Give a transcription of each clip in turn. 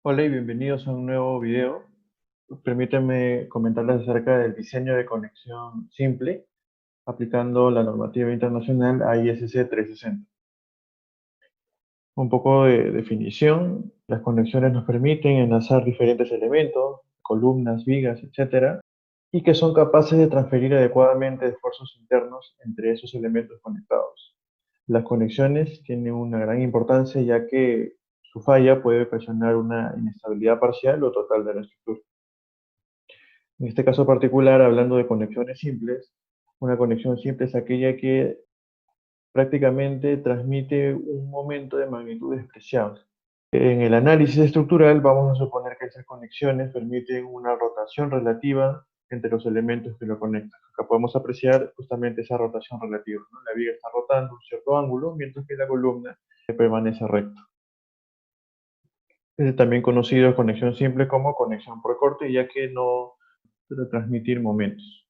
Hola y bienvenidos a un nuevo video. Permítanme comentarles acerca del diseño de conexión simple aplicando la normativa internacional AISC 360. Un poco de definición. Las conexiones nos permiten enlazar diferentes elementos, columnas, vigas, etcétera, y que son capaces de transferir adecuadamente esfuerzos internos entre esos elementos conectados. Las conexiones tienen una gran importancia ya que su falla puede ocasionar una inestabilidad parcial o total de la estructura. En este caso particular, hablando de conexiones simples, una conexión simple es aquella que prácticamente transmite un momento de magnitud despreciable. En el análisis estructural vamos a suponer que esas conexiones permiten una rotación relativa entre los elementos que lo conectan. Acá podemos apreciar justamente esa rotación relativa, ¿no? La viga está rotando un cierto ángulo, mientras que la columna permanece recta. Es también conocido conexión simple como conexión por corte, ya que no suele transmitir momentos.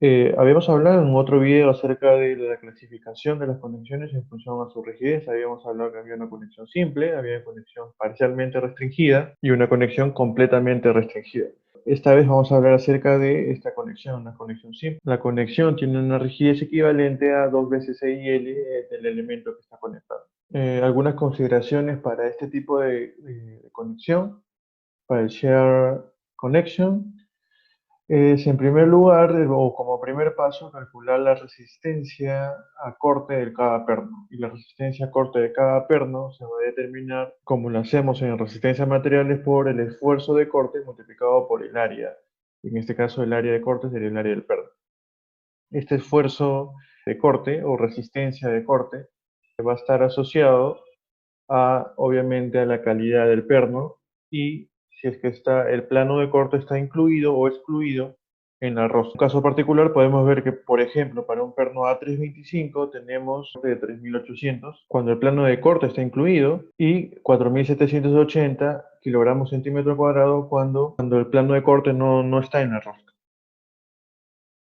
Habíamos hablado en otro video acerca de la clasificación de las conexiones en función a su rigidez. Habíamos hablado que había una conexión simple, había una conexión parcialmente restringida y una conexión completamente restringida. Esta vez vamos a hablar acerca de esta conexión, una conexión simple. La conexión tiene una rigidez equivalente a 2 veces EIL del elemento que está conectado. Algunas consideraciones para este tipo de conexión, para el Share Connection. Es en primer lugar, o como primer paso, calcular la resistencia a corte de cada perno. Y la resistencia a corte de cada perno se va a determinar, como lo hacemos en resistencia a materiales, por el esfuerzo de corte multiplicado por el área. En este caso, el área de corte sería el área del perno. Este esfuerzo de corte o resistencia de corte va a estar asociado obviamente, a la calidad del perno y si es que el plano de corte está incluido o excluido en la rosca. En un caso particular podemos ver que, por ejemplo, para un perno A325 tenemos de 3800 cuando el plano de corte está incluido y 4780 kilogramos centímetro cuadrado cuando el plano de corte no está en la rosca.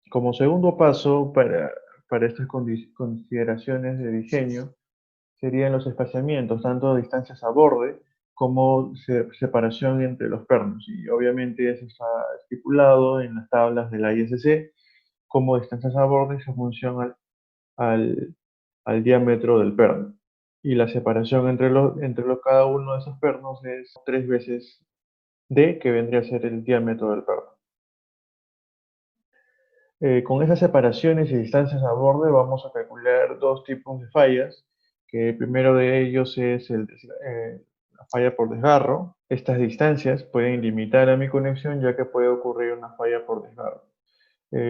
Como segundo paso para estas consideraciones de diseño, serían los espaciamientos, tanto distancias a borde como separación entre los pernos. Y obviamente eso está estipulado en las tablas de la ISC como distancias a borde en función al, al diámetro del perno. Y la separación entre cada uno de esos pernos es 3 veces D, que vendría a ser el diámetro del perno. Con esas separaciones y distancias a borde vamos a calcular dos tipos de fallas, que el primero de ellos es la falla por desgarro. Estas distancias pueden limitar a mi conexión ya que puede ocurrir una falla por desgarro.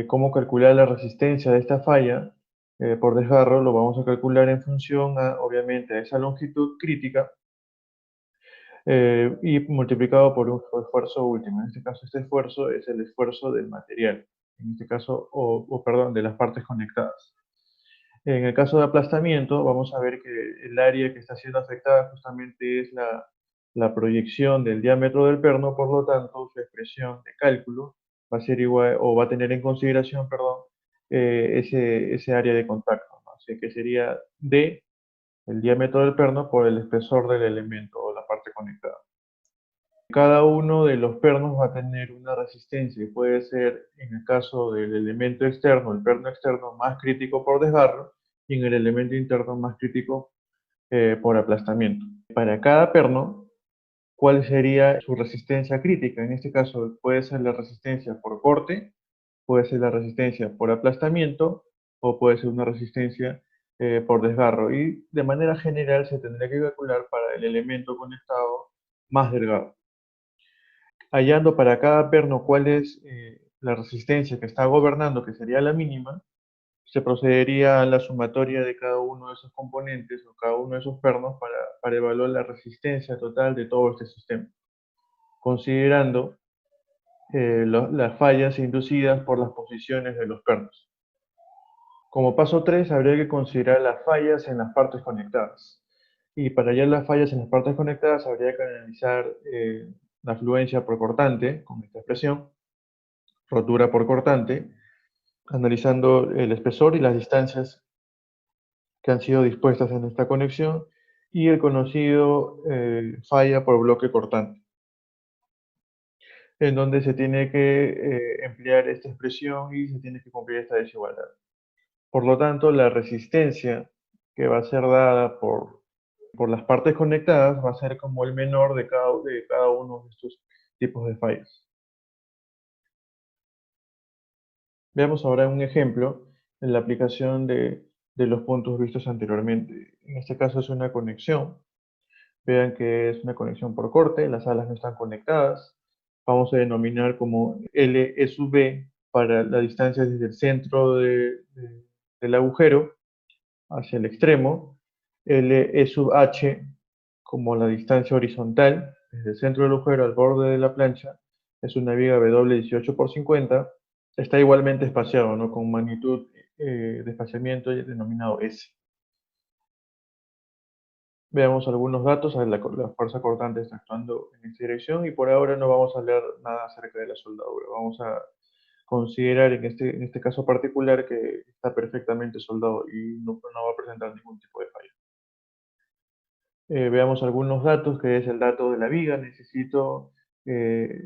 ¿Cómo calcular la resistencia de esta falla por desgarro? Lo vamos a calcular en función obviamente, a esa longitud crítica y multiplicado por un esfuerzo último. En este caso, este esfuerzo es el esfuerzo del material, en este caso, perdón, de las partes conectadas. En el caso de aplastamiento, vamos a ver que el área que está siendo afectada justamente es la proyección del diámetro del perno, por lo tanto, su expresión de cálculo va a ser igual, o va a tener en consideración, perdón, ese área de contacto, ¿no? Así que sería D, el diámetro del perno, por el espesor del elemento o la parte conectada. Cada uno de los pernos va a tener una resistencia y puede ser, en el caso del elemento externo, el perno externo más crítico por desgarro y en el elemento interno más crítico por aplastamiento. Para cada perno, ¿cuál sería su resistencia crítica? En este caso puede ser la resistencia por corte, puede ser la resistencia por aplastamiento o puede ser una resistencia por desgarro. Y de manera general se tendría que calcular para el elemento conectado más delgado. Hallando para cada perno cuál es la resistencia que está gobernando, que sería la mínima, se procedería a la sumatoria de cada uno de esos componentes o cada uno de esos pernos para evaluar la resistencia total de todo este sistema, considerando las fallas inducidas por las posiciones de los pernos. Como paso 3, habría que considerar las fallas en las partes conectadas. Y para hallar las fallas en las partes conectadas, habría que analizar la afluencia por cortante, con esta expresión, rotura por cortante, analizando el espesor y las distancias que han sido dispuestas en esta conexión y el conocido falla por bloque cortante, en donde se tiene que emplear esta expresión y se tiene que cumplir esta desigualdad. Por lo tanto, la resistencia que va a ser dada por las partes conectadas va a ser como el menor de cada uno de estos tipos de fallas. Veamos ahora un ejemplo en la aplicación de los puntos vistos anteriormente. En este caso es una conexión. Vean que es una conexión por corte, las alas no están conectadas. Vamos a denominar como LE sub B para la distancia desde el centro del agujero hacia el extremo, LE sub H como la distancia horizontal desde el centro del agujero al borde de la plancha, es una viga W18 por 50, está igualmente espaciado, ¿no? Con magnitud de espaciamiento denominado S. Veamos algunos datos. La fuerza cortante está actuando en esta dirección y por ahora no vamos a hablar nada acerca de la soldadura. Vamos a considerar en este caso particular que está perfectamente soldado y no va a presentar ningún tipo de falla. Veamos algunos datos, que es el dato de la viga. Necesito eh,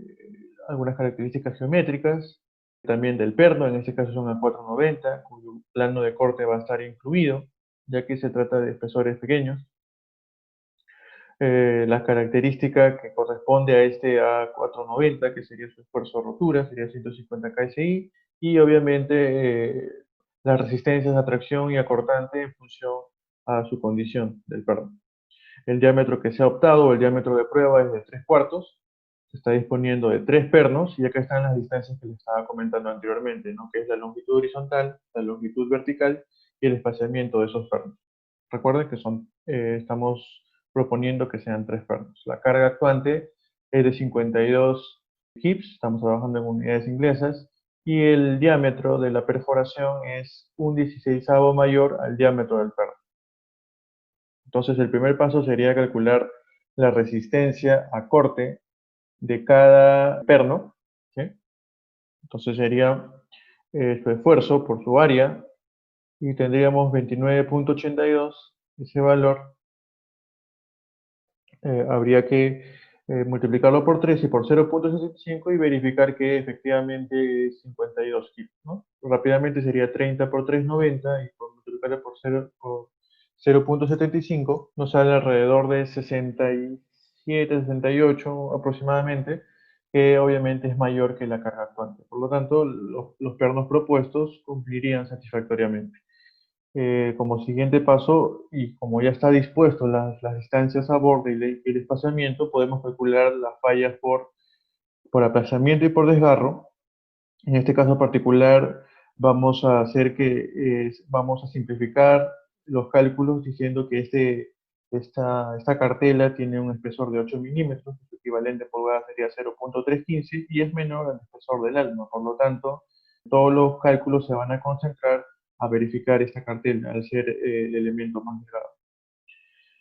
algunas características geométricas, también del perno, en este caso son A490, cuyo plano de corte va a estar incluido, ya que se trata de espesores pequeños. La característica que corresponde a este A490, que sería su esfuerzo rotura, sería 150 kSI, y obviamente las resistencias a tracción y a cortante en función a su condición del perno. El diámetro que se ha optado, el diámetro de prueba, es de 3/4. Se está disponiendo de 3 pernos y acá están las distancias que les estaba comentando anteriormente, ¿no? Que es la longitud horizontal, la longitud vertical y el espaciamiento de esos pernos. Recuerden que estamos proponiendo que sean 3 pernos. La carga actuante es de 52 kips, estamos trabajando en unidades inglesas, y el diámetro de la perforación es un 16avo mayor al diámetro del perno. Entonces, el primer paso sería calcular la resistencia a corte de cada perno, ¿sí? Entonces sería su esfuerzo por su área y tendríamos 29.82. Ese valor habría que multiplicarlo por 3 y por 0.75 y verificar que efectivamente es 52 kilos, ¿no? Rápidamente sería 30 por 390 y por multiplicarlo por 0.75 nos sale alrededor de 67, 68 aproximadamente, que obviamente es mayor que la carga actuante. Por lo tanto, los pernos propuestos cumplirían satisfactoriamente. Como siguiente paso, y como ya está dispuesto las distancias a borde y el espaciamiento, podemos calcular las fallas por aplazamiento y por desgarro. En este caso particular, vamos a hacer vamos a simplificar los cálculos diciendo que esta cartela tiene un espesor de 8 milímetros, su equivalente en pulgadas sería 0.315 y es menor al espesor del alma. Por lo tanto, todos los cálculos se van a concentrar a verificar esta cartela al ser el elemento más delgado.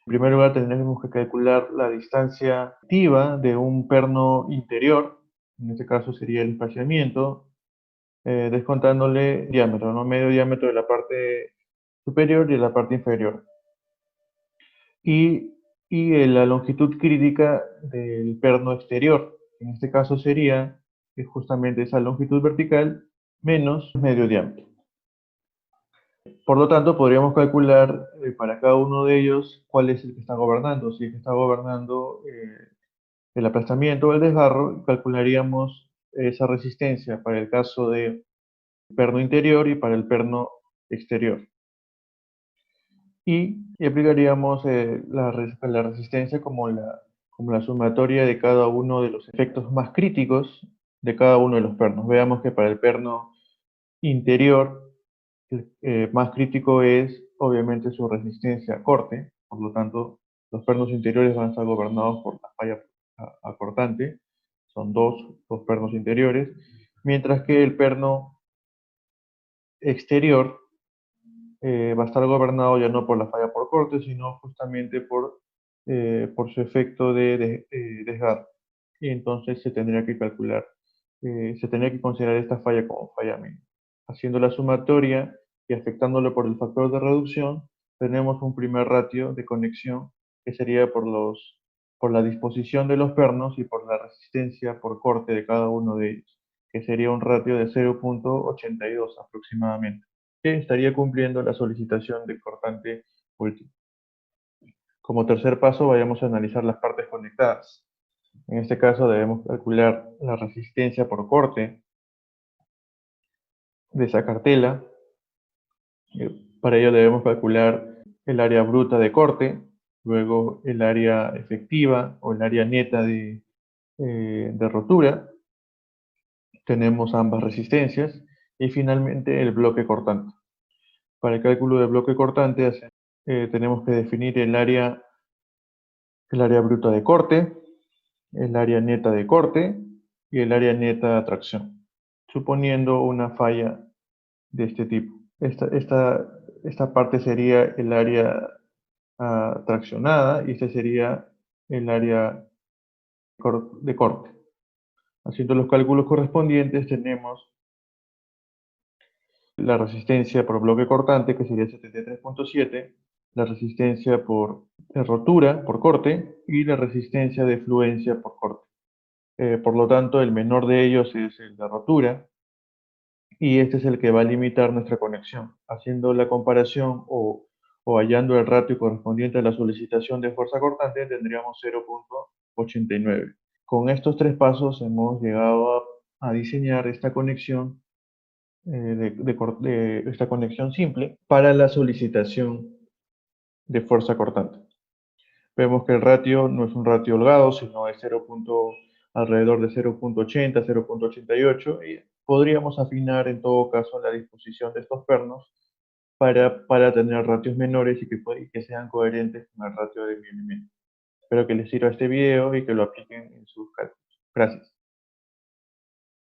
En primer lugar, tendremos que calcular la distancia activa de un perno interior, en este caso sería el espaciamiento, descontándole diámetro, ¿no? Medio diámetro de la parte superior y de la parte inferior. Y, la longitud crítica del perno exterior, en este caso sería justamente esa longitud vertical menos medio diámetro. Por lo tanto, podríamos calcular para cada uno de ellos cuál es el que está gobernando. Si el que está gobernando el aplastamiento o el desgarro, calcularíamos esa resistencia para el caso de perno interior y para el perno exterior. Y aplicaríamos la resistencia como la sumatoria de cada uno de los efectos más críticos de cada uno de los pernos. Veamos que para el perno interior, más crítico es obviamente su resistencia a corte, por lo tanto, los pernos interiores van a estar gobernados por la falla cortante, son dos pernos interiores, mientras que el perno exterior va a estar gobernado ya no por la falla por corte, sino justamente por su efecto de desgarro. Y entonces se tendría que calcular, se tendría que considerar esta falla como falla mínima. Haciendo la sumatoria y afectándolo por el factor de reducción, tenemos un primer ratio de conexión que sería por la disposición de los pernos y por la resistencia por corte de cada uno de ellos, que sería un ratio de 0,82 aproximadamente, que estaría cumpliendo la solicitación de cortante último. Como tercer paso, vayamos a analizar las partes conectadas. En este caso debemos calcular la resistencia por corte de esa cartela. Para ello debemos calcular el área bruta de corte, luego el área efectiva o el área neta de rotura. Tenemos ambas resistencias y finalmente el bloque cortante. Para el cálculo del bloque cortante tenemos que definir el área bruta de corte, el área neta de corte y el área neta de tracción, suponiendo una falla de este tipo. Esta parte sería el área traccionada y este sería el área de corte. Haciendo los cálculos correspondientes tenemos la resistencia por bloque cortante, que sería 73,7, la resistencia por rotura, por corte, y la resistencia de fluencia por corte. Por lo tanto, el menor de ellos es el de rotura, y este es el que va a limitar nuestra conexión. Haciendo la comparación o hallando el ratio correspondiente a la solicitación de fuerza cortante, tendríamos 0,89. Con estos tres pasos hemos llegado a diseñar esta conexión esta conexión simple para la solicitación de fuerza cortante. Vemos que el ratio no es un ratio holgado, sino es alrededor de 0,80, 0,88 y podríamos afinar en todo caso la disposición de estos pernos para tener ratios menores y que sean coherentes con el ratio de mi elemento. Espero que les sirva este video y que lo apliquen en sus cálculos. Gracias.